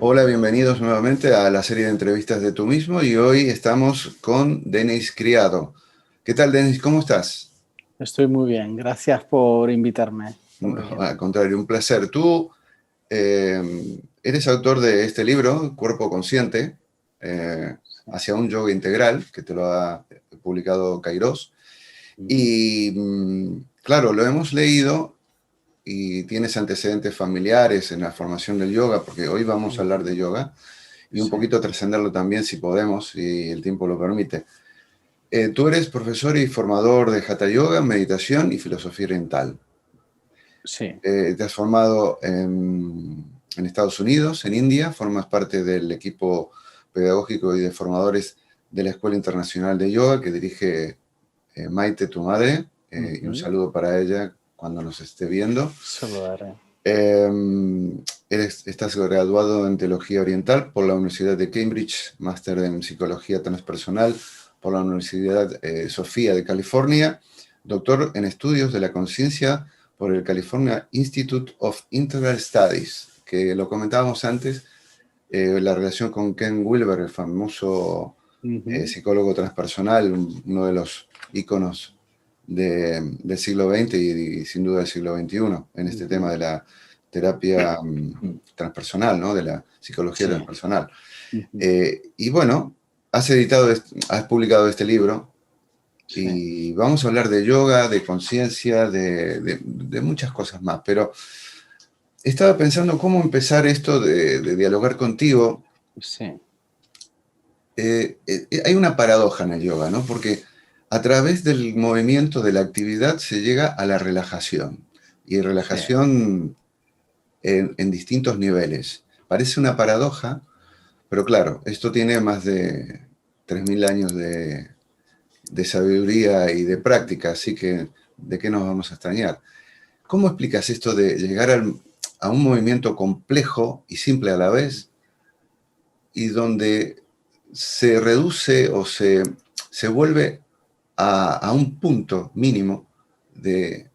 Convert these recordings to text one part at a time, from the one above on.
Hola, bienvenidos nuevamente a la serie de entrevistas de Tú Mismo y hoy estamos con Denis Criado. ¿Qué tal, Denis? ¿Cómo estás? Estoy muy bien, gracias por invitarme. No, Muy bien. al contrario, un placer. Tú eres autor de este libro, Cuerpo Consciente, eh, Sí. hacia un yoga integral, que te lo ha publicado Kairos. Ujú. Y claro, lo hemos leído y tienes antecedentes familiares en la formación del yoga, porque hoy vamos a hablar de yoga y un Sí, poquito trascenderlo también si podemos, si el tiempo lo permite. Tú eres profesor y formador de Hatha Yoga, meditación y filosofía oriental. sí, Te has formado en Estados Unidos, en India, formas parte del equipo pedagógico y de formadores de la Escuela Internacional de Yoga que dirige Maite, tu madre, y un ujú. saludo para ella cuando nos esté viendo. Se lo daré. Eh, Estás graduado en Teología Oriental por la Universidad de Cambridge, máster en Psicología Transpersonal por la Universidad Sofía de California, doctor en Estudios de la Conciencia por el California Institute of Integral Studies, que lo comentábamos antes, la relación con Ken Wilber, el famoso Ujú, psicólogo transpersonal, uno de los íconos del siglo XX y sin duda del siglo XXI, en este tema ujú. de la terapia transpersonal, ¿no? De la psicología Sí, transpersonal. ujú, Y bueno, has publicado este libro sí. y vamos a hablar de yoga, de conciencia, de muchas cosas más, pero estaba pensando cómo empezar esto de dialogar contigo. Sí, Hay una paradoja en el yoga, ¿no? Porque a través del movimiento, de la actividad, se llega a la relajación. Y sí, relajación en distintos niveles. Parece una paradoja, pero claro, esto tiene más de 3.000 años de sabiduría y de práctica, así que ¿de qué nos vamos a extrañar? ¿Cómo explicas esto de llegar a un movimiento complejo y simple a la vez y donde se reduce o se vuelve a un punto mínimo de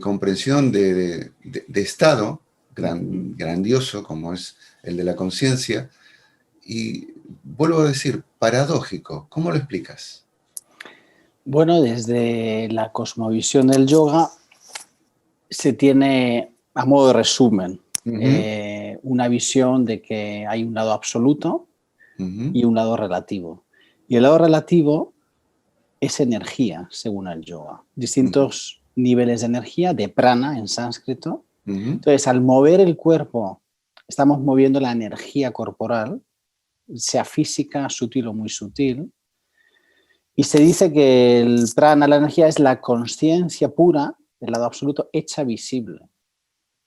comprensión de estado ujú. grandioso como es el de la conciencia? Y vuelvo a decir, paradójico. ¿Cómo lo explicas? Bueno, desde la cosmovisión del yoga se tiene, a modo de resumen, Ujú, una visión de que hay un lado absoluto ujú, y un lado relativo. Y el lado relativo es energía, según el yoga. ujú, Distintos niveles de energía, de prana en sánscrito. ujú, Entonces, al mover el cuerpo, estamos moviendo la energía corporal, sea física, sutil o muy sutil. Y se dice que el prana, la energía, es la conciencia pura, del lado absoluto, hecha visible.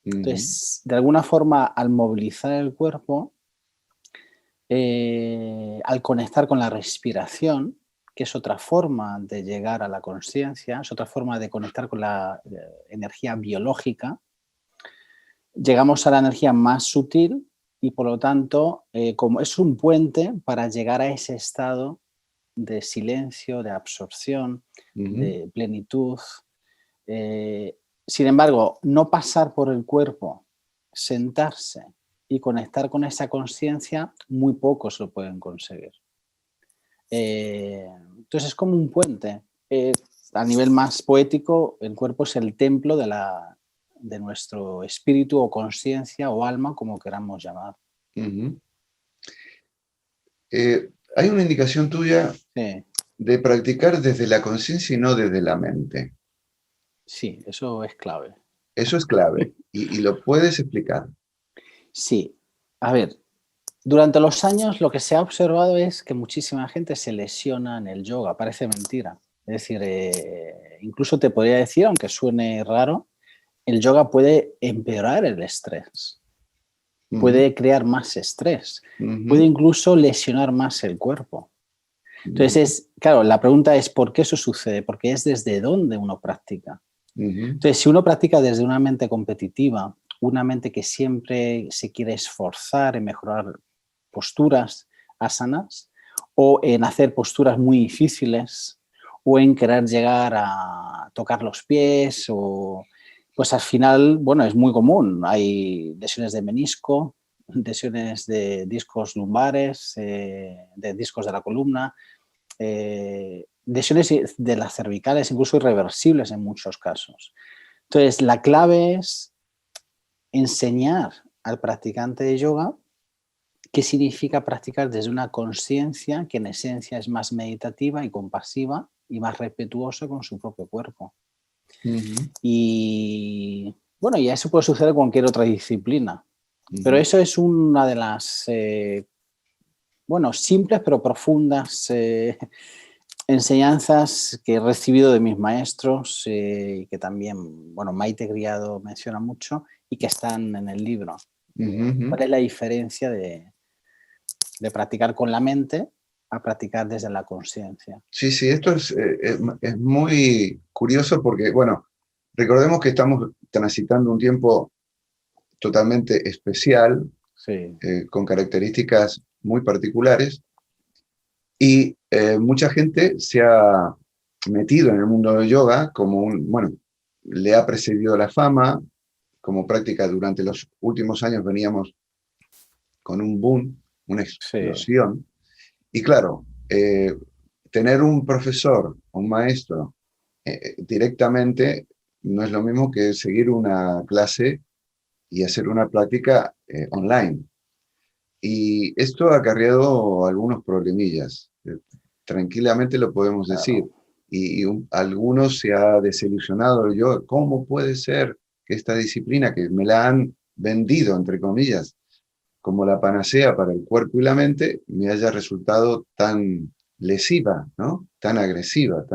ujú, Entonces, de alguna forma, al movilizar el cuerpo, al conectar con la respiración, que es otra forma de llegar a la conciencia, es otra forma de conectar con la energía biológica, llegamos a la energía más sutil y por lo tanto, como es un puente para llegar a ese estado de silencio, de absorción, ujú, de plenitud. Eh, Sin embargo, no pasar por el cuerpo, sentarse y conectar con esa conciencia, muy pocos lo pueden conseguir. Entonces es como un puente. A nivel más poético, el cuerpo es el templo de nuestro espíritu o conciencia o alma, como queramos llamar. ujú. Hay una indicación tuya Sí, de practicar desde la conciencia y no desde la mente. sí, eso es clave. Eso es clave y lo puedes explicar. Sí, a ver, durante los años lo que se ha observado es que muchísima gente se lesiona en el yoga, parece mentira. Es decir, incluso te podría decir, aunque suene raro, el yoga puede empeorar el estrés, Ujú, puede crear más estrés, puede ujú, incluso lesionar más el cuerpo. Entonces, ujú, claro, la pregunta es ¿por qué eso sucede? Porque es desde dónde uno practica. ujú, Entonces, si uno practica desde una mente competitiva, una mente que siempre se quiere esforzar en mejorar posturas, asanas, o en hacer posturas muy difíciles, o en querer llegar a tocar los pies, o pues al final, bueno, es muy común. Hay lesiones de menisco, lesiones de discos lumbares, de discos de la columna, lesiones de las cervicales, incluso irreversibles en muchos casos. Entonces, la clave es enseñar al practicante de yoga qué significa practicar desde una conciencia que en esencia es más meditativa y compasiva y más respetuosa con su propio cuerpo. Y bueno, y eso puede suceder en cualquier otra disciplina. Pero eso es una de las, simples pero profundas enseñanzas que he recibido de mis maestros y que también, Maite Criado menciona mucho y que están en el libro. ¿Cuál es la diferencia de practicar con la mente a practicar desde la conciencia? Sí, esto es muy curioso porque, recordemos que estamos transitando un tiempo totalmente especial, Sí. Con características muy particulares, y mucha gente se ha metido en el mundo del yoga como le ha precedido la fama, como práctica durante los últimos años veníamos con un boom, una explosión, y claro, tener un profesor, un maestro, directamente no es lo mismo que seguir una clase y hacer una práctica online. Y esto ha acarreado algunos problemillas, tranquilamente lo podemos decir. Y algunos se ha desilusionado el yoga. ¿Cómo puede ser que esta disciplina que me la han vendido, entre comillas, como la panacea para el cuerpo y la mente, me haya resultado tan lesiva, ¿no? Tan agresiva,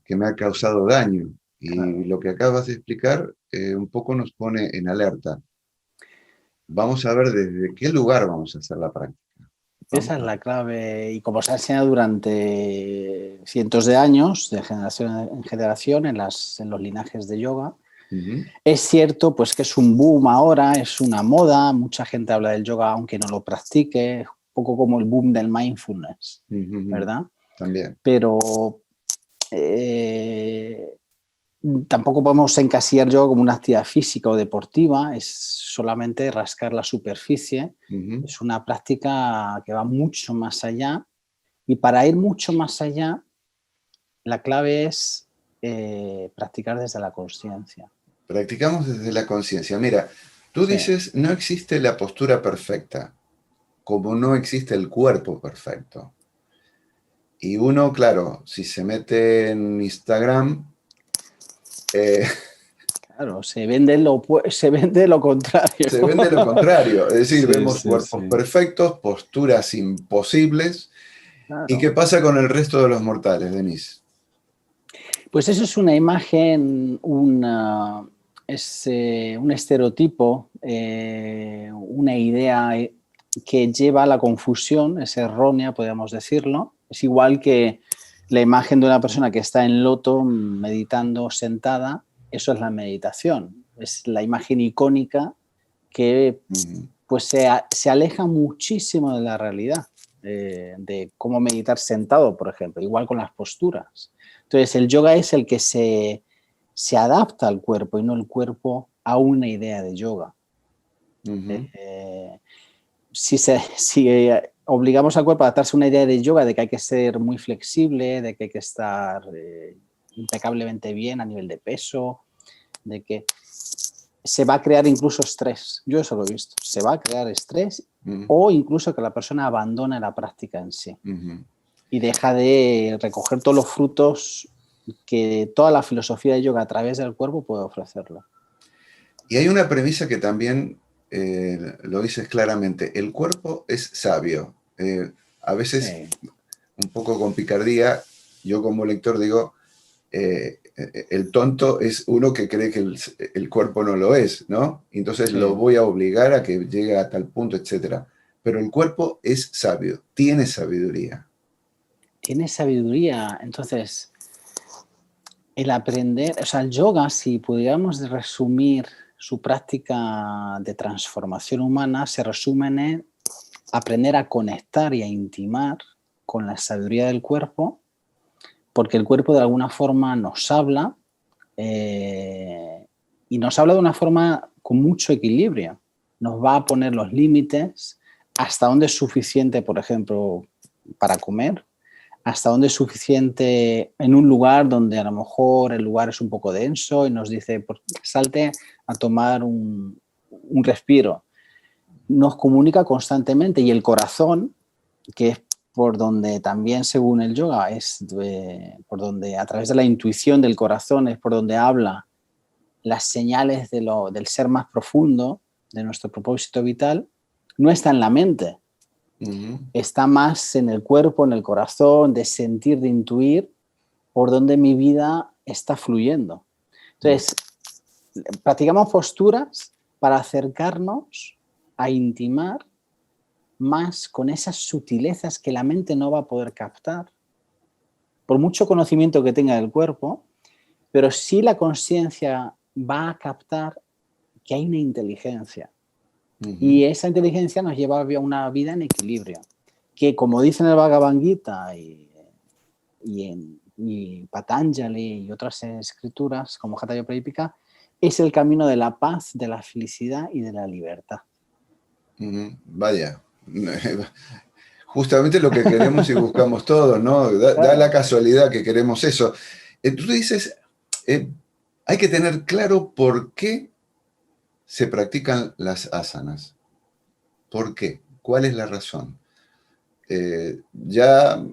que me ha causado daño? Y lo que acabas de explicar un poco nos pone en alerta. Vamos a ver desde qué lugar vamos a hacer la práctica. Esa es la clave, y como se ha enseñado durante cientos de años, de generación en generación, en los linajes de yoga. Es cierto pues que es un boom ahora, es una moda, mucha gente habla del yoga aunque no lo practique, un poco como el boom del mindfulness, ¿verdad? También. Pero tampoco podemos encasillar yoga como una actividad física o deportiva, es solamente rascar la superficie, es una práctica que va mucho más allá, y para ir mucho más allá, la clave es practicar desde la consciencia. Practicamos desde la conciencia. Mira, tú dices, no existe la postura perfecta, como no existe el cuerpo perfecto. Y uno, claro, si se mete en Instagram... Claro, se vende lo contrario. Se vende lo contrario, es decir, vemos cuerpos perfectos, posturas imposibles. Claro. ¿Y qué pasa con el resto de los mortales, Denise? Pues eso es una imagen, un estereotipo, una idea que lleva a la confusión, es errónea, podríamos decirlo. Es igual que la imagen de una persona que está en loto meditando sentada, eso es la meditación. Es la imagen icónica que pues se aleja muchísimo de la realidad, de cómo meditar sentado, por ejemplo, igual con las posturas. Entonces, el yoga es el que se adapta al cuerpo y no el cuerpo a una idea de yoga. Si obligamos al cuerpo a adaptarse a una idea de yoga de que hay que ser muy flexible, de que hay que estar impecablemente bien a nivel de peso, de que se va a crear incluso estrés. Yo eso lo he visto. Se va a crear estrés o incluso que la persona abandone la práctica en sí y deja de recoger todos los frutos que toda la filosofía de yoga a través del cuerpo puede ofrecerlo. Y hay una premisa que también lo dices claramente. El cuerpo es sabio. A veces, un poco con picardía, yo como lector digo, el tonto es uno que cree que el cuerpo no lo es, ¿no? Entonces lo voy a obligar a que llegue a tal punto, etc. Pero el cuerpo es sabio, tiene sabiduría. Tiene sabiduría. Entonces, el aprender, o sea, el yoga, si pudiéramos resumir su práctica de transformación humana, se resume en aprender a conectar y a intimar con la sabiduría del cuerpo, porque el cuerpo de alguna forma nos habla y nos habla de una forma con mucho equilibrio. nos va a poner los límites, hasta dónde es suficiente, por ejemplo, para comer, hasta dónde es suficiente en un lugar donde a lo mejor el lugar es un poco denso y nos dice, pues, salte a tomar un respiro. Nos comunica constantemente y el corazón, que es por donde también, según el yoga, es por donde a través de la intuición del corazón es por donde habla las señales del ser más profundo, de nuestro propósito vital, no está en la mente. Está más en el cuerpo, en el corazón, de sentir, de intuir por donde mi vida está fluyendo. Entonces, practicamos posturas para acercarnos a intimar más con esas sutilezas que la mente no va a poder captar, por mucho conocimiento que tenga del cuerpo, pero sí la conciencia va a captar que hay una inteligencia. Y esa inteligencia nos lleva a una vida en equilibrio, que como dicen en el Bhagavad Gita y Patanjali y otras escrituras como Hatha Yoga Pradipika, es el camino de la paz, de la felicidad y de la libertad. Vaya, justamente lo que queremos y buscamos todos, ¿no? Da la casualidad que queremos eso. Tú dices, hay que tener claro por qué se practican las asanas. ¿Por qué? ¿Cuál es la razón? Ya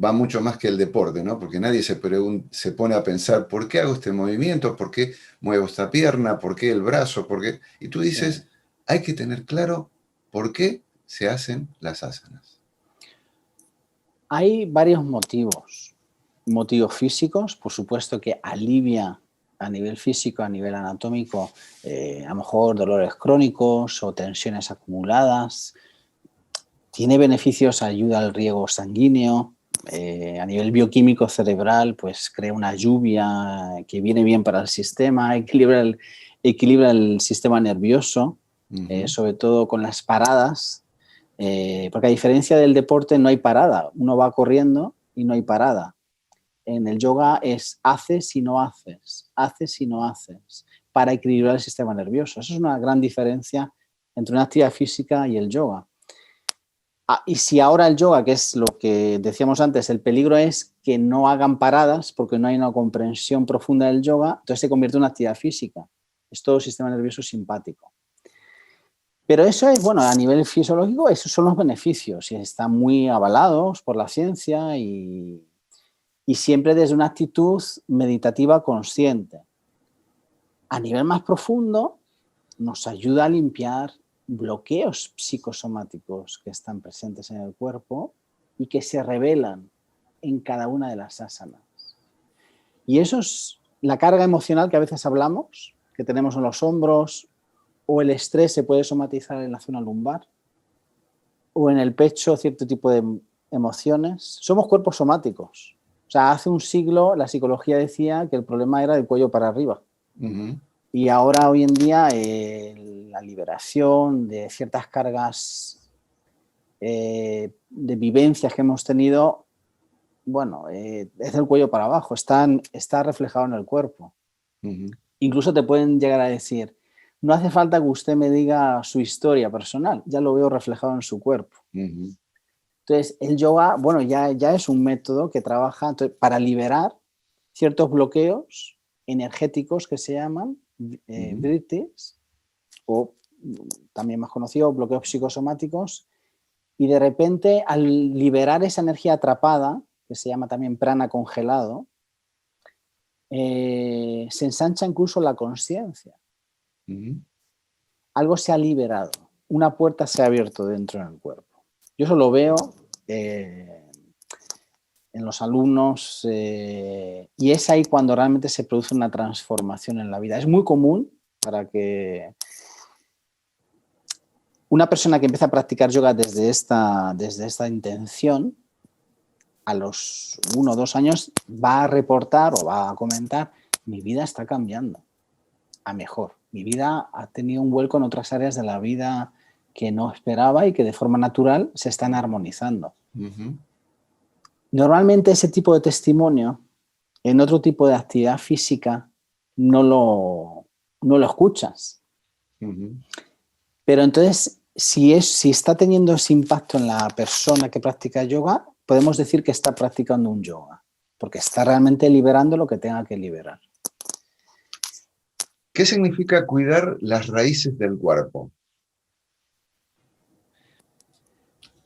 va mucho más que el deporte, ¿no? Porque nadie se pone a pensar, ¿por qué hago este movimiento? ¿Por qué muevo esta pierna? ¿Por qué el brazo? ¿Por qué? Y tú dices, hay que tener claro por qué se hacen las asanas. Hay varios motivos. Motivos físicos, por supuesto que alivia a nivel físico, a nivel anatómico, a lo mejor dolores crónicos o tensiones acumuladas. Tiene beneficios, ayuda al riego sanguíneo. A nivel bioquímico cerebral, pues crea una lluvia que viene bien para el sistema, equilibra el sistema nervioso, sobre todo con las paradas, porque a diferencia del deporte no hay parada, uno va corriendo y no hay parada. En el yoga es haces y no haces, para equilibrar el sistema nervioso. Eso es una gran diferencia entre una actividad física y el yoga. Y si ahora el yoga, que es lo que decíamos antes, el peligro es que no hagan paradas porque no hay una comprensión profunda del yoga, entonces se convierte en una actividad física. Es todo el sistema nervioso simpático. Pero eso es, bueno, a nivel fisiológico, esos son los beneficios y están muy avalados por la ciencia y siempre desde una actitud meditativa consciente. A nivel más profundo, nos ayuda a limpiar bloqueos psicosomáticos que están presentes en el cuerpo y que se revelan en cada una de las asanas. Y eso es la carga emocional que a veces hablamos, que tenemos en los hombros, o el estrés se puede somatizar en la zona lumbar, o en el pecho, cierto tipo de emociones. Somos cuerpos somáticos. O sea, hace un siglo la psicología decía que el problema era del cuello para arriba. Y ahora, hoy en día, la liberación de ciertas cargas de vivencias que hemos tenido, bueno, es del cuello para abajo, está reflejado en el cuerpo. Incluso te pueden llegar a decir, no hace falta que usted me diga su historia personal, ya lo veo reflejado en su cuerpo. Entonces, el yoga, bueno, ya es un método que trabaja para liberar ciertos bloqueos energéticos que se llaman vrittis, o también más conocido, bloqueos psicosomáticos, y de repente al liberar esa energía atrapada, que se llama también prana congelado, se ensancha incluso la consciencia. Algo se ha liberado, una puerta se ha abierto dentro del cuerpo. Yo eso lo veo en los alumnos y es ahí cuando realmente se produce una transformación en la vida. Es muy común para que una persona que empieza a practicar yoga desde esta intención, a los 1 o 2 años va a reportar o va a comentar, mi vida está cambiando a mejor. Mi vida ha tenido un vuelco en otras áreas de la vida que no esperaba y que de forma natural se están armonizando. Normalmente ese tipo de testimonio en otro tipo de actividad física no lo escuchas. Pero entonces, si está teniendo ese impacto en la persona que practica yoga, podemos decir que está practicando un yoga, porque está realmente liberando lo que tenga que liberar. ¿Qué significa cuidar las raíces del cuerpo?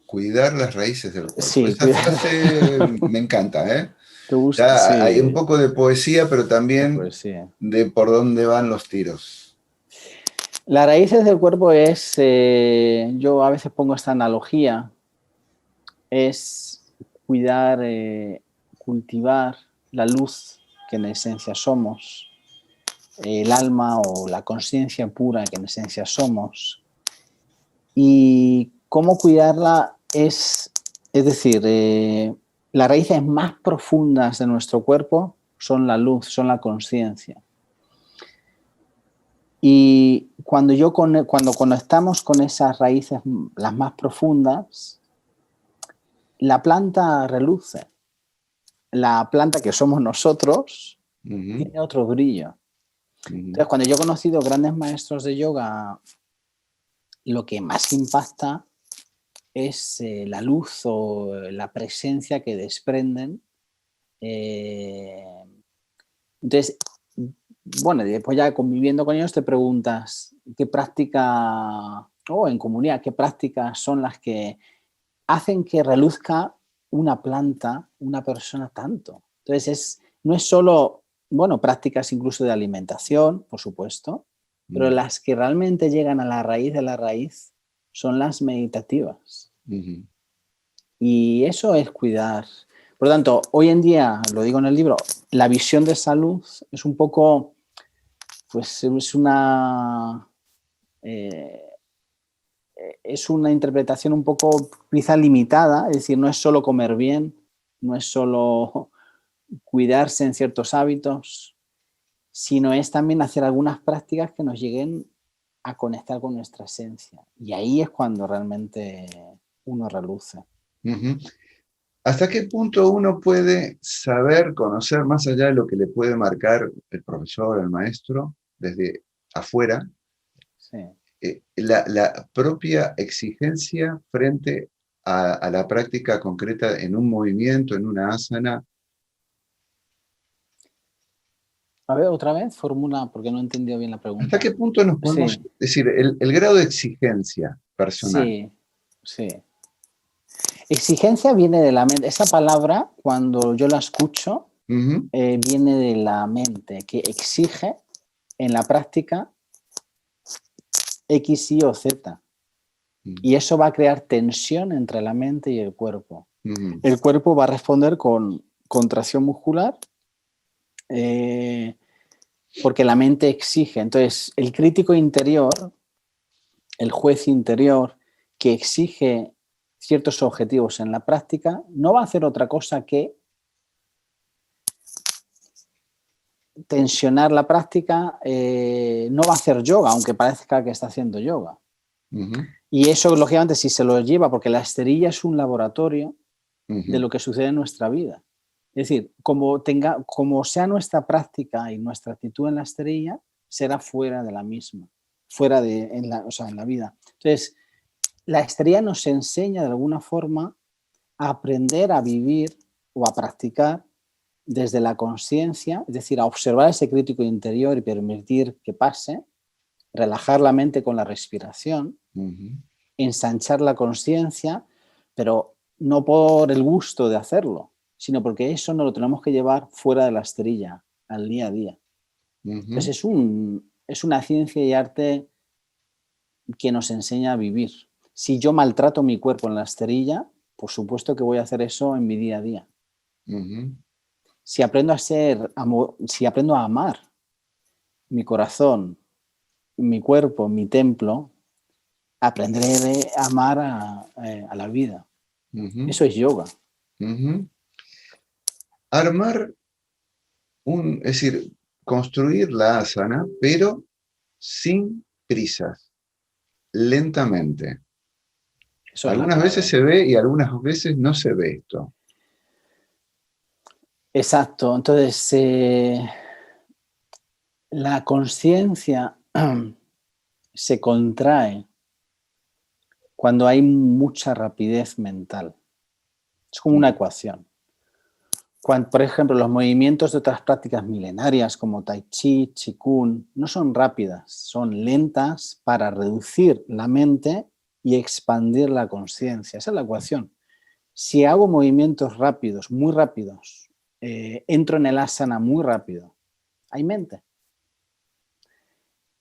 Cuidar las raíces del cuerpo. Sí, Esa frase me encanta, ¿eh? ¿Te gusta? Ya hay un Sí, poco de poesía, pero también pues sí. de por dónde van los tiros. Las raíces del cuerpo es, yo a veces pongo esta analogía, es cuidar, cultivar la luz que en esencia somos, el alma o la conciencia pura que en esencia somos. Y cómo cuidarla es decir, las raíces más profundas de nuestro cuerpo son la luz, son la conciencia. Y cuando conectamos con esas raíces, las más profundas, la planta reluce. La planta que somos nosotros tiene otro brillo. Entonces, cuando yo he conocido grandes maestros de yoga, lo que más impacta es la luz o la presencia que desprenden. Entonces, bueno, después ya conviviendo con ellos te preguntas qué práctica, o en comunidad, qué prácticas son las que hacen que reluzca una planta, una persona tanto. Entonces, no es solo, bueno, prácticas incluso de alimentación, por supuesto, pero las que realmente llegan a la raíz de la raíz son las meditativas. Y eso es cuidar. Por lo tanto, hoy en día, lo digo en el libro, la visión de salud es un poco, pues es una interpretación un poco quizá limitada, es decir, no es solo comer bien, no es solo cuidarse en ciertos hábitos, sino es también hacer algunas prácticas que nos lleguen a conectar con nuestra esencia. Y ahí es cuando realmente uno reluce. ¿Hasta qué punto uno puede saber, conocer más allá de lo que le puede marcar el profesor, el maestro, desde afuera, Sí. la propia exigencia frente a la práctica concreta en un movimiento, en una asana? A ver, otra vez, formula, porque no he entendido bien la ¿Hasta pregunta. qué punto nos podemos, Sí, es decir, el grado de exigencia personal? sí, sí. Exigencia viene de la mente. Esa palabra, cuando yo la escucho, viene de la mente, que exige en la práctica X, Y o Z. Y eso va a crear tensión entre la mente y el cuerpo. El cuerpo va a responder con contracción muscular porque la mente exige. Entonces, el crítico interior, el juez interior que exige ciertos objetivos en la práctica, no va a hacer otra cosa que tensionar la práctica, no va a hacer yoga, aunque parezca que está haciendo yoga. Y eso, lógicamente, si se lo lleva, porque la esterilla es un laboratorio de lo que sucede en nuestra vida. Es decir, como sea nuestra práctica y nuestra actitud en la esterilla, será fuera de la misma, fuera de, en la vida. Entonces, la esterilla nos enseña de alguna forma a aprender a vivir o a practicar desde la conciencia, es decir, a observar ese crítico interior y permitir que pase, relajar la mente con la respiración, ensanchar la conciencia, pero no por el gusto de hacerlo, sino porque eso no lo tenemos que llevar fuera de la esterilla, al día a día. Entonces es una ciencia y arte que nos enseña a vivir. Si yo maltrato mi cuerpo en la esterilla, por supuesto que voy a hacer eso en mi día a día. Si aprendo si aprendo a amar mi corazón, mi cuerpo, mi templo, aprenderé a amar a la vida. Eso es yoga. Armar es decir, construir la asana, pero sin prisas, lentamente. Eso es la Algunas veces clave. se ve y algunas veces no se ve esto. Exacto. Entonces, la conciencia se contrae cuando hay mucha rapidez mental. Es como una ecuación. Cuando, por ejemplo, los movimientos de otras prácticas milenarias como Tai Chi, Qigong, no son rápidas, son lentas para reducir la mente y expandir la conciencia. Esa es la ecuación. Si hago movimientos rápidos, muy rápidos, entro en el asana muy rápido, hay mente.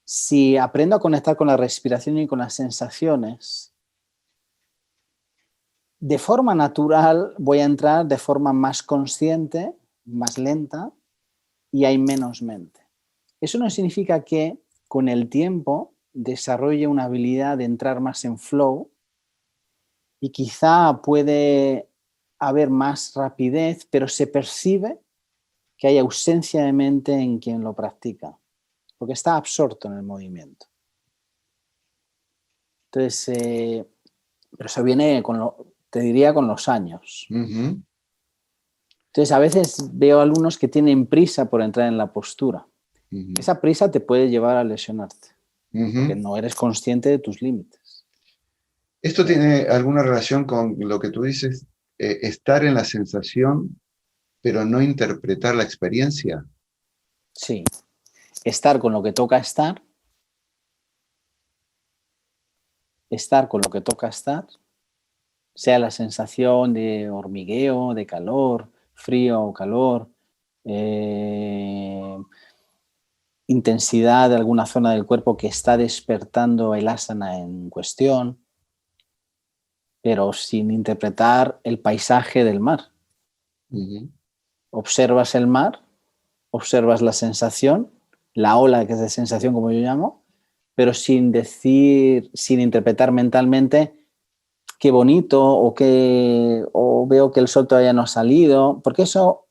Si aprendo a conectar con la respiración y con las sensaciones, de forma natural voy a entrar de forma más consciente, más lenta, y hay menos mente. Eso no significa que con el tiempo desarrolle una habilidad de entrar más en flow y quizá puede haber más rapidez, pero se percibe que hay ausencia de mente en quien lo practica, porque está absorto en el movimiento. Entonces, pero eso viene, te diría, con los años. Uh-huh. Entonces, a veces veo alumnos que tienen prisa por entrar en la postura. Uh-huh. Esa prisa te puede llevar a lesionarte, porque Uh-huh. no eres consciente de tus límites. ¿Esto tiene alguna relación con lo que tú dices, estar en la sensación, pero no interpretar la experiencia? Sí, estar con lo que toca estar con lo que toca estar, sea la sensación de hormigueo, de calor, frío o calor, intensidad de alguna zona del cuerpo que está despertando el asana en cuestión, pero sin interpretar el paisaje del mar. Uh-huh. Observas el mar, observas la sensación, la ola que es de sensación como yo llamo, pero sin decir, sin interpretar mentalmente qué bonito o veo que el sol todavía no ha salido, porque eso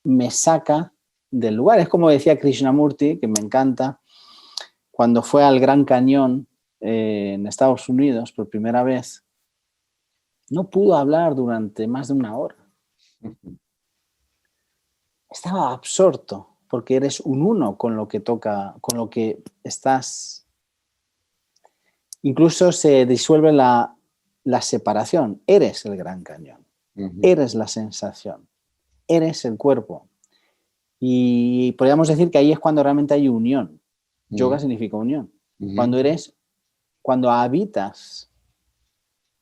me saca del lugar. Es como decía Krishnamurti, que me encanta, cuando fue al Gran Cañón en Estados Unidos por primera vez, no pudo hablar durante más de una hora. Uh-huh. Estaba absorto, porque eres un uno con lo que toca, con lo que estás. Incluso se disuelve la separación. Eres el Gran Cañón, Uh-huh. eres la sensación, eres el cuerpo. Y podríamos decir que ahí es cuando realmente hay unión. Yoga significa unión. Uh-huh. Cuando habitas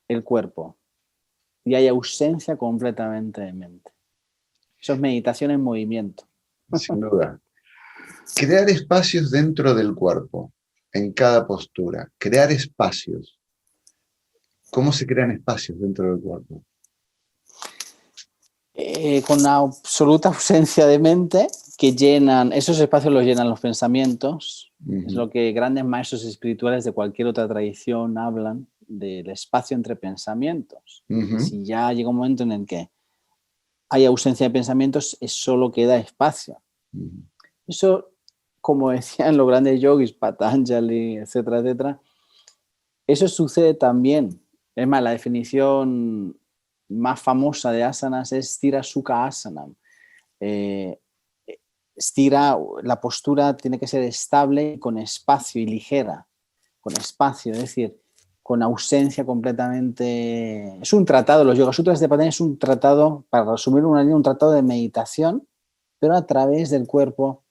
el cuerpo y hay ausencia completamente de mente. Eso es meditación en movimiento. Sin duda. Crear espacios dentro del cuerpo, en cada postura. Crear espacios. ¿Cómo se crean espacios dentro del cuerpo? Con la absoluta ausencia de mente, que llenan, esos espacios los llenan los pensamientos. Uh-huh. Es lo que grandes maestros espirituales de cualquier otra tradición hablan, del espacio entre pensamientos. Uh-huh. Si ya llega un momento en el que hay ausencia de pensamientos, solo queda espacio. Uh-huh. Eso, como decían los grandes yogis, Patanjali, etcétera, etcétera, eso sucede también. Es más, la definición más famosa de asanas es Sthira Sukha Asanam. Stira, la postura tiene que ser estable, con espacio y ligera, con espacio, es decir, con ausencia completamente. Es un tratado, los Yoga Sutras de Patanjali es un tratado, para resumir una línea, un tratado de meditación, pero a través del cuerpo.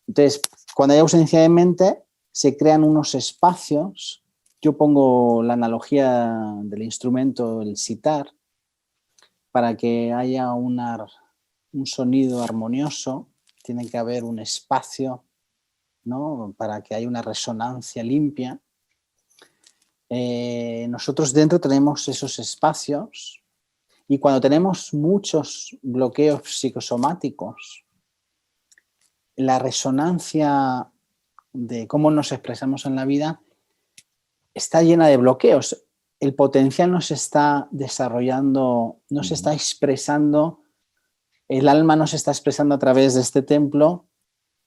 Entonces, cuando hay ausencia de mente, se crean unos espacios. Yo pongo la analogía del instrumento, el sitar, para que haya un sonido armonioso, tiene que haber un espacio, ¿no? Para que haya una resonancia limpia. Nosotros dentro tenemos esos espacios y cuando tenemos muchos bloqueos psicosomáticos, la resonancia de cómo nos expresamos en la vida está llena de bloqueos. El potencial no se está desarrollando, no se está expresando, el alma no se está expresando a través de este templo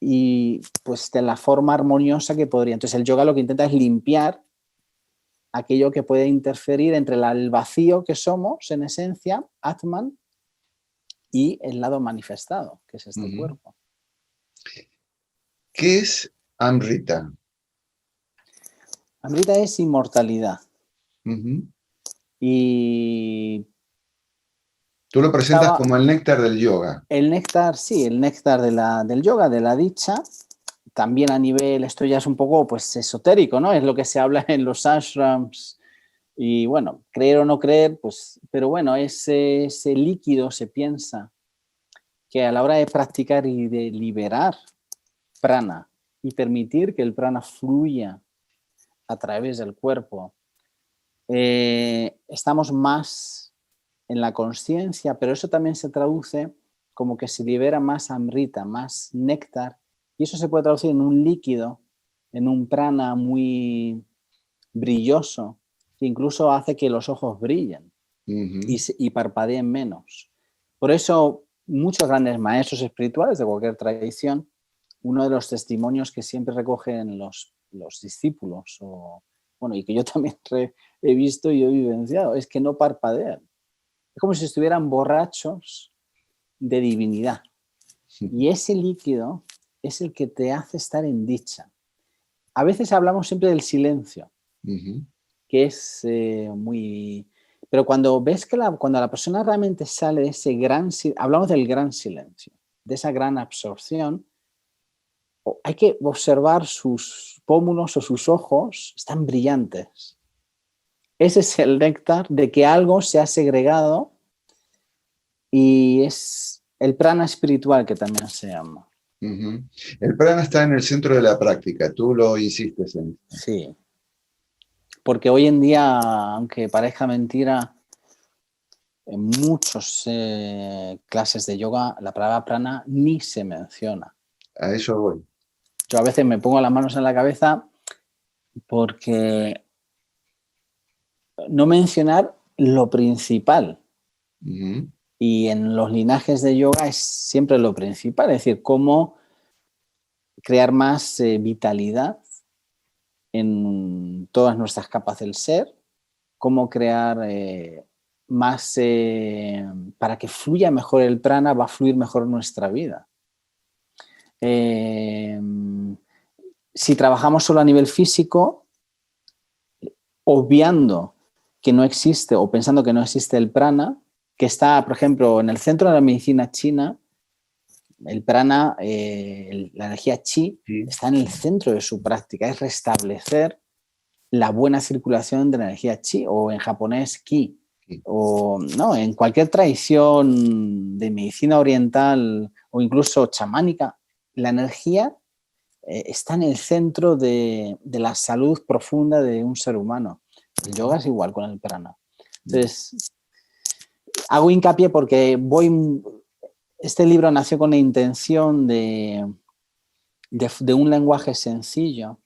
y pues de la forma armoniosa que podría. Entonces el yoga lo que intenta es limpiar aquello que puede interferir entre el vacío que somos en esencia, Atman, y el lado manifestado, que es este cuerpo. ¿Qué es Amrita? Amrita es inmortalidad. Ujú. Y Tú lo presentas estaba como el néctar del yoga. el néctar, sí, el néctar del yoga, de la dicha. También a nivel, esto ya es un poco pues esotérico, ¿no? Es lo que se habla en los ashrams. Y bueno, creer o no creer, pues, pero bueno, ese líquido se piensa que a la hora de practicar y de liberar prana y permitir que el prana fluya a través del cuerpo, estamos más en la consciencia, pero eso también se traduce como que se libera más amrita, más néctar, y eso se puede traducir en un líquido, en un prana muy brilloso, que incluso hace que los ojos brillen Ujú. y parpadeen menos. Por eso muchos grandes maestros espirituales de cualquier tradición, uno de los testimonios que siempre recogen los discípulos, bueno, y que yo también he visto y he vivenciado, es que no parpadean. Es como si estuvieran borrachos de divinidad. Y ese líquido es el que te hace estar en dicha. A veces hablamos siempre del silencio, Ujú. que es muy... Pero cuando ves que cuando la persona realmente sale de ese gran... Hablamos del gran silencio, de esa gran absorción, hay que observar sus pómulos o sus ojos, están brillantes. Ese es el néctar de que algo se ha segregado y es el prana espiritual que también se llama. Ujú. El prana está en el centro de la práctica, tú lo insistes en esto. Sí, porque hoy en día, aunque parezca mentira, en muchas clases de yoga la palabra prana ni se menciona. A eso voy. Yo a veces me pongo las manos en la cabeza porque no mencionar lo principal. Ujú. Y en los linajes de yoga es siempre lo principal, es decir, cómo crear más vitalidad en todas nuestras capas del ser, cómo crear más, para que fluya mejor el prana, va a fluir mejor nuestra vida. Eh, si trabajamos solo a nivel físico, obviando que no existe o pensando que no existe el prana, que está, por ejemplo, en el centro de la medicina china, el prana, la energía chi, Sí. está en el centro de su práctica, es restablecer la buena circulación de la energía chi, o en japonés ki, Sí. o no, en cualquier tradición de medicina oriental o incluso chamánica, la energía está en el centro de la salud profunda de un ser humano. El yoga es igual con el prana. Entonces, hago hincapié porque este libro nació con la intención de un lenguaje sencillo,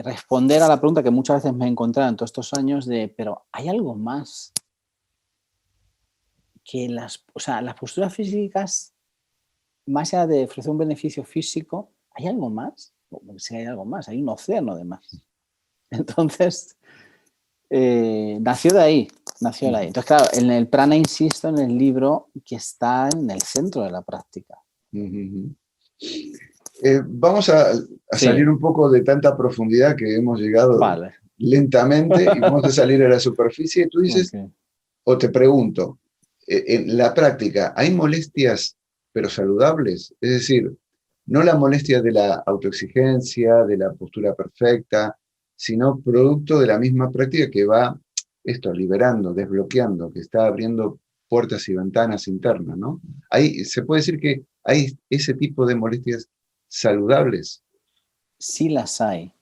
responder a la pregunta que muchas veces me he encontrado en todos estos años pero ¿hay algo más que o sea, las posturas físicas, más allá de ofrecer un beneficio físico, ¿hay algo más? Bueno, sí hay algo más, hay un océano de más. Entonces, nació de ahí, nació de ahí. Entonces, claro, en el prana insisto en el libro que está en el centro de la práctica. Ujú. Vamos a salir Sí, un poco de tanta profundidad que hemos llegado vale. lentamente y vamos a salir a la superficie. Tú dices, Okay. o te pregunto, en la práctica, ¿hay molestias pero saludables? Es decir, no la molestia de la autoexigencia, de la postura perfecta, sino producto de la misma práctica que va esto, liberando, desbloqueando, que está abriendo puertas y ventanas internas, ¿no? Se puede decir que hay ese tipo de molestias saludables. Sí las hay.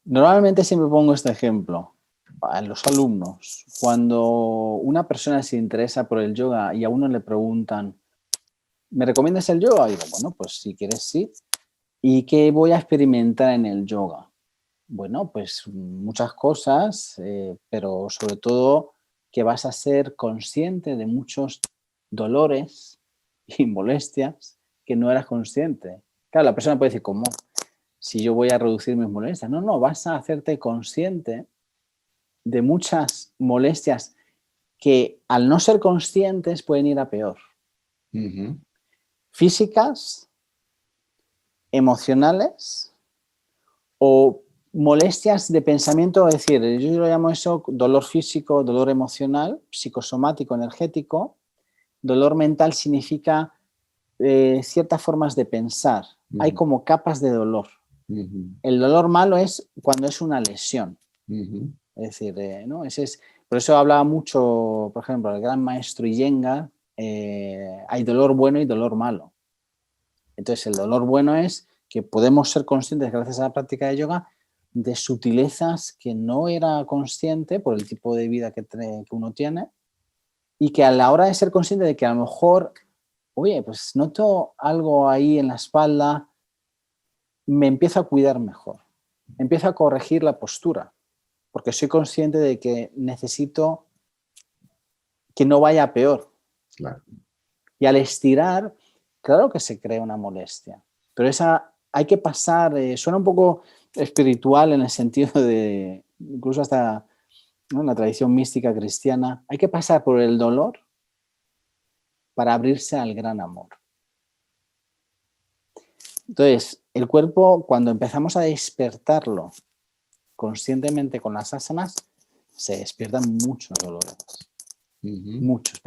Normalmente siempre pongo este ejemplo a los alumnos. Cuando una persona se interesa por el yoga y a uno le preguntan, ¿me recomiendas el yoga? Digo, bueno, pues si quieres sí. ¿Y qué voy a experimentar en el yoga? Bueno, pues muchas cosas, pero sobre todo que vas a ser consciente de muchos dolores y molestias que no eras consciente. Claro, la persona puede decir, ¿cómo? Si yo voy a reducir mis molestias. No, no, vas a hacerte consciente de muchas molestias que al no ser conscientes pueden ir a peor. Ujú. Físicas, emocionales o molestias de pensamiento, es decir, yo lo llamo eso dolor físico, dolor emocional, psicosomático, energético. Dolor mental significa ciertas formas de pensar. Hay como capas de dolor. El dolor malo es cuando es una lesión. Es decir, ¿no? Por eso hablaba mucho, por ejemplo, el gran maestro Iyengar, hay dolor bueno y dolor malo. Entonces, el dolor bueno es que podemos ser conscientes, gracias a la práctica de yoga, de sutilezas que no era consciente por el tipo de vida que uno tiene, y que a la hora de ser consciente de que a lo mejor, oye, pues noto algo ahí en la espalda, me empiezo a cuidar mejor, empiezo a corregir la postura, porque soy consciente de que necesito que no vaya peor. Claro. Y al estirar, claro que se crea una molestia, pero esa hay que pasar, suena un poco espiritual en el sentido de, incluso hasta, ¿no?, en la tradición mística cristiana, hay que pasar por el dolor para abrirse al gran amor. Entonces, el cuerpo, cuando empezamos a despertarlo conscientemente con las asanas, se despiertan muchos dolores. Muchos,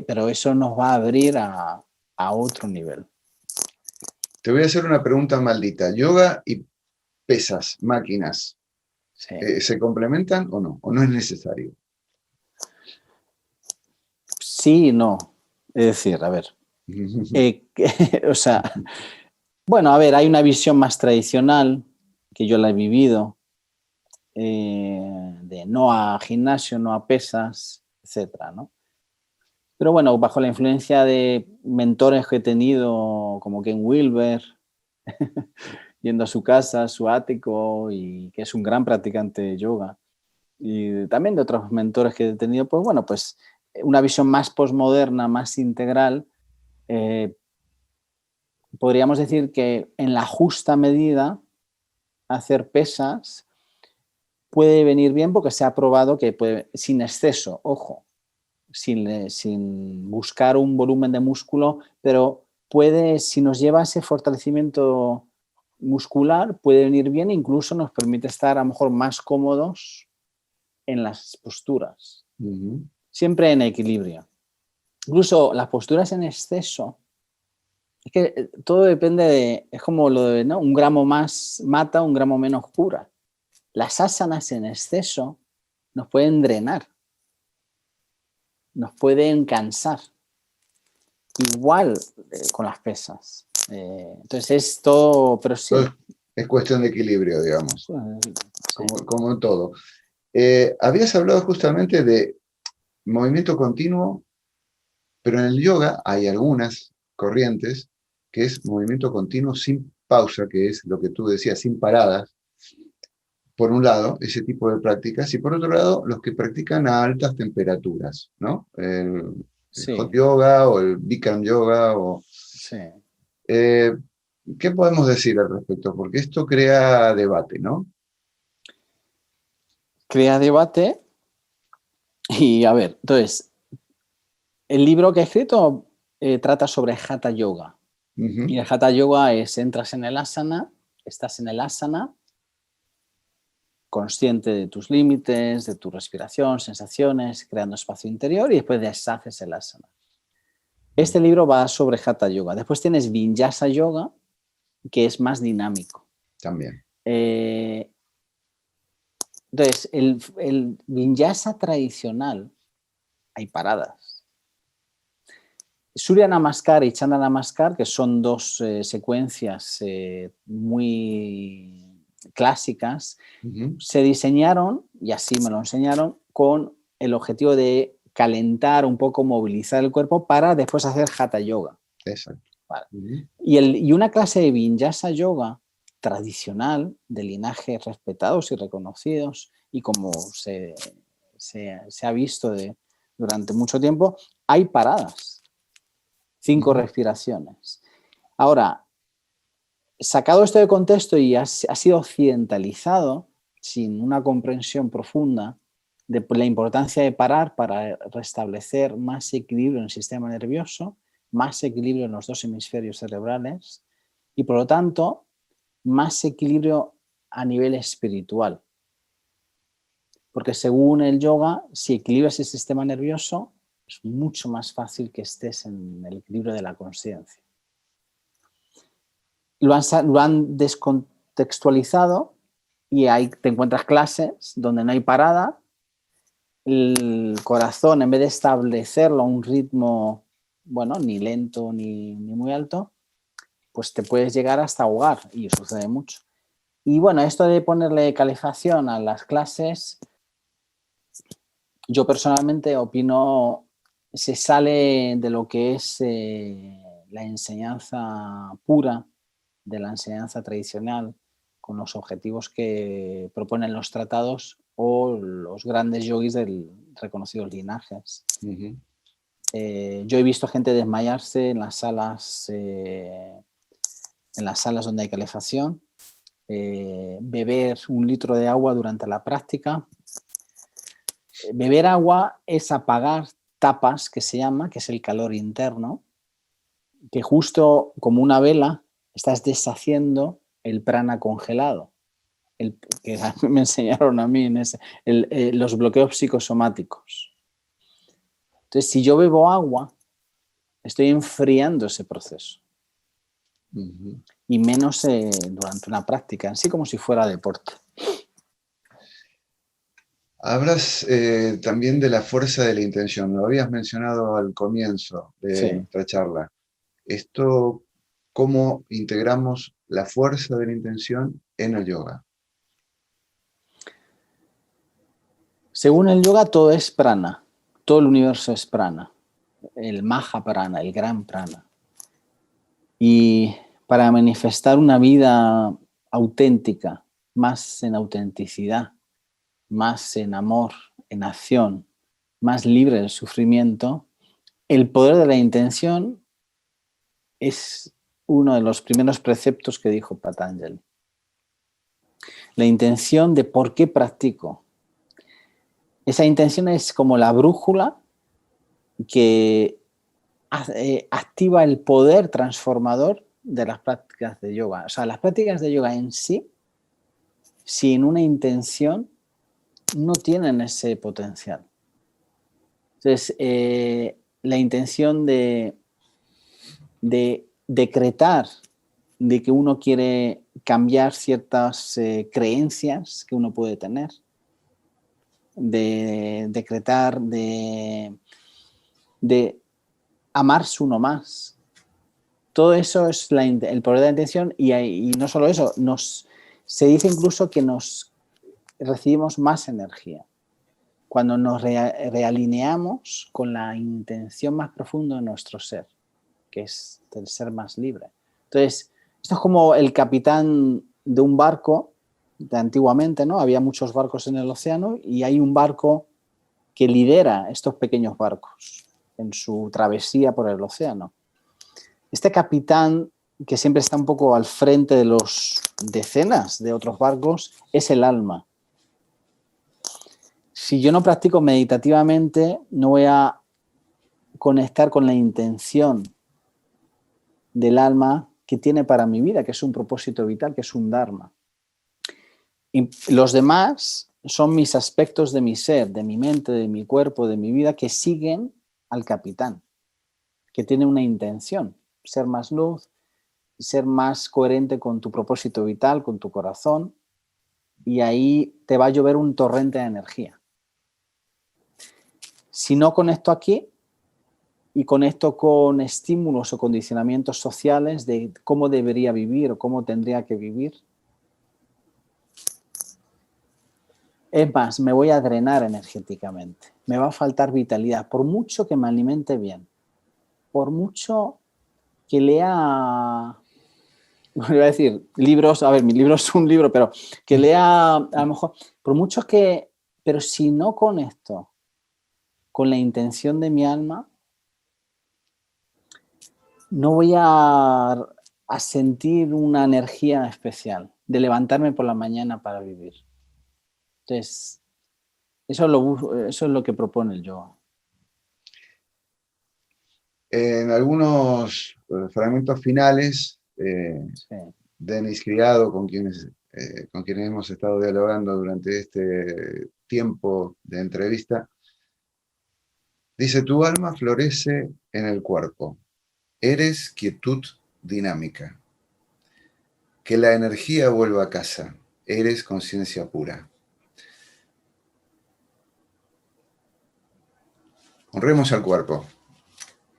pero eso nos va a abrir a otro nivel. Te voy a hacer una pregunta maldita. ¿Yoga y pesas, máquinas, Sí. se complementan o no? ¿O no es necesario? Sí y no. Es decir, a ver. O sea, bueno, a ver, hay una visión más tradicional, que yo la he vivido, de no a gimnasio, no a pesas, etcétera, ¿no? Pero bueno, bajo la influencia de mentores que he tenido, como Ken Wilber, yendo a su casa, a su ático, y que es un gran practicante de yoga, y también de otros mentores que he tenido, pues bueno, pues una visión más posmoderna, más integral, podríamos decir que en la justa medida hacer pesas puede venir bien porque se ha probado que puede, sin exceso, ojo, sin buscar un volumen de músculo, pero puede, si nos lleva a ese fortalecimiento muscular, puede venir bien, incluso nos permite estar a lo mejor más cómodos en las posturas. Siempre en equilibrio. Incluso las posturas en exceso, es que todo depende de, es como lo de, ¿no?, un gramo más mata, un gramo menos cura. Las asanas en exceso nos pueden drenar, nos pueden cansar. Igual con las pesas. Entonces es todo, pero sí. Es cuestión de equilibrio, digamos, Sí. como en todo. Habías hablado justamente de movimiento continuo, pero en el yoga hay algunas corrientes que es movimiento continuo sin pausa, que es lo que tú decías, sin paradas. Por un lado, ese tipo de prácticas, y por otro lado, los que practican a altas temperaturas, ¿no? El hot yoga o el Bikram yoga. Sí. ¿Qué podemos decir al respecto? Porque esto crea debate, ¿no? Crea debate. Y a ver, entonces, el libro que he escrito trata sobre Hatha Yoga. Y el Hatha Yoga es, entras en el asana, estás en el asana, consciente de tus límites, de tu respiración, sensaciones, creando espacio interior, y después deshaces el asana. Este libro va sobre Hatha Yoga. Después tienes Vinyasa Yoga, que es más dinámico. También. Entonces, el Vinyasa tradicional, hay paradas. Surya Namaskar y Chanda Namaskar, que son dos secuencias muy clásicas, se diseñaron, y así me lo enseñaron, con el objetivo de calentar un poco, movilizar el cuerpo para después hacer Hatha Yoga. Exacto. Vale. Y una clase de Vinyasa Yoga tradicional, de linajes respetados y reconocidos, y como se ha visto durante mucho tiempo, hay paradas, 5 respiraciones. Ahora, sacado esto de contexto y ha sido occidentalizado sin una comprensión profunda de la importancia de parar para restablecer más equilibrio en el sistema nervioso, más equilibrio en los 2 hemisferios cerebrales y, por lo tanto, más equilibrio a nivel espiritual. Porque según el yoga, si equilibras el sistema nervioso, es mucho más fácil que estés en el equilibrio de la consciencia. Lo han descontextualizado y ahí te encuentras clases donde no hay parada. El corazón, en vez de establecerlo a un ritmo, bueno, ni lento ni muy alto, pues te puedes llegar hasta ahogar, y sucede mucho. Y bueno, esto de ponerle calefacción a las clases, yo personalmente opino, se sale de lo que es la enseñanza pura, de la enseñanza tradicional, con los objetivos que proponen los tratados o los grandes yogis de reconocidos linajes. Uh-huh. Yo he visto gente desmayarse en las salas donde hay calefacción, beber 1 litro de agua durante la práctica. Beber agua es apagar tapas, que se llama, que es el calor interno, que justo como una vela estás deshaciendo el prana congelado, que me enseñaron a mí en los bloqueos psicosomáticos. Entonces, si yo bebo agua, estoy enfriando ese proceso. Uh-huh. Y menos durante una práctica, así como si fuera deporte. Hablas también de la fuerza de la intención. Lo habías mencionado al comienzo de nuestra charla. Esto, ¿cómo integramos la fuerza de la intención en el yoga? Según el yoga, todo es prana. Todo el universo es prana. El maha prana, el gran prana. Y para manifestar una vida auténtica, más en autenticidad, más en amor, en acción, más libre del sufrimiento, el poder de la intención es uno de los primeros preceptos que dijo Patanjali. La intención de por qué practico. Esa intención es como la brújula que activa el poder transformador de las prácticas de yoga. O sea, las prácticas de yoga en sí, sin una intención, no tienen ese potencial. Entonces, la intención de decretar de que uno quiere cambiar ciertas creencias que uno puede tener, de decretar de amarse uno más. Todo eso es el poder de la intención y no solo eso, se dice incluso que recibimos más energía cuando nos realineamos con la intención más profunda de nuestro ser, que es el ser más libre. Entonces, esto es como el capitán de un barco de antiguamente, ¿no? Había muchos barcos en el océano y hay un barco que lidera estos pequeños barcos en su travesía por el océano. Este capitán, que siempre está un poco al frente de los decenas de otros barcos, es el alma. Si yo no practico meditativamente, no voy a conectar con la intención del alma que tiene para mi vida, que es un propósito vital, que es un dharma. Y los demás son mis aspectos de mi ser, de mi mente, de mi cuerpo, de mi vida, que siguen al capitán, que tiene una intención, ser más luz, ser más coherente con tu propósito vital, con tu corazón, y ahí te va a llover un torrente de energía. Si no conecto aquí y conecto con estímulos o condicionamientos sociales de cómo debería vivir o cómo tendría que vivir, es más, me voy a drenar energéticamente, me va a faltar vitalidad, por mucho que me alimente bien, por mucho que lea, voy a decir, libros, a ver, mi libro es un libro, pero que lea, a lo mejor, por mucho que, pero si no conecto con la intención de mi alma, no voy a sentir una energía especial de levantarme por la mañana para vivir. Entonces, eso es lo que propone el yoga. En algunos fragmentos finales, Sí. Denis Criado, con quienes con quienes hemos estado dialogando durante este tiempo de entrevista, dice: tu alma florece en el cuerpo, eres quietud dinámica. Que la energía vuelva a casa, eres conciencia pura. Honremos al cuerpo.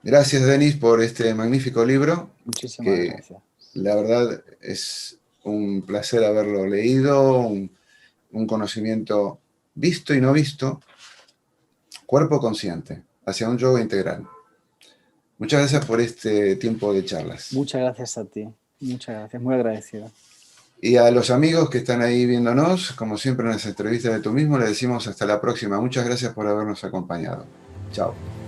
Gracias, Denis, por este magnífico libro. Muchísimas Que gracias. la verdad es un placer haberlo leído, un conocimiento visto y no visto, cuerpo consciente, hacia un yoga integral. Muchas gracias por este tiempo de charlas. Muchas gracias a ti. Muchas gracias. Muy agradecido. Y a los amigos que están ahí viéndonos, como siempre en las entrevistas de Tú Mismo, les decimos hasta la próxima. Muchas gracias por habernos acompañado. Chao.